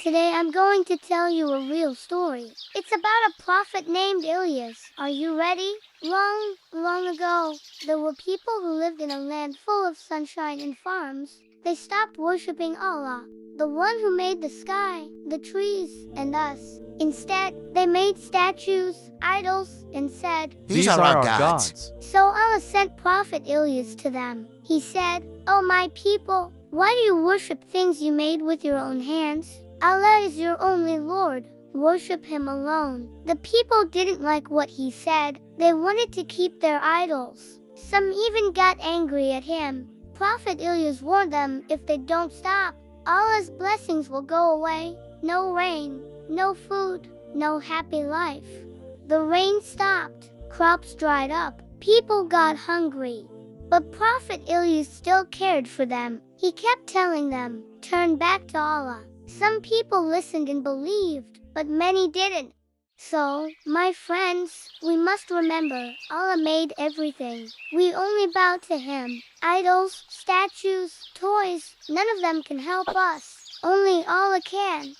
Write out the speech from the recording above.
Today I'm going to tell you a real story. It's about a prophet named Ilyas. Are you ready? Long, long ago, there were people who lived in a land full of sunshine and farms. They stopped worshiping Allah, the one who made the sky, the trees, and us. Instead, they made statues, idols, and said, "These are our gods." So Allah sent Prophet Ilyas to them. He said, "Oh my people, why do you worship things you made with your own hands? Allah is your only Lord. Worship Him alone." The people didn't like what he said. They wanted to keep their idols. Some even got angry at him. Prophet Ilyas warned them, if they don't stop, Allah's blessings will go away. No rain, no food, no happy life. The rain stopped. Crops dried up. People got hungry. But Prophet Ilyas still cared for them. He kept telling them, turn back to Allah. Some people listened and believed, but many didn't. So, my friends, we must remember, Allah made everything. We only bow to Him. Idols, statues, toys, none of them can help us. Only Allah can.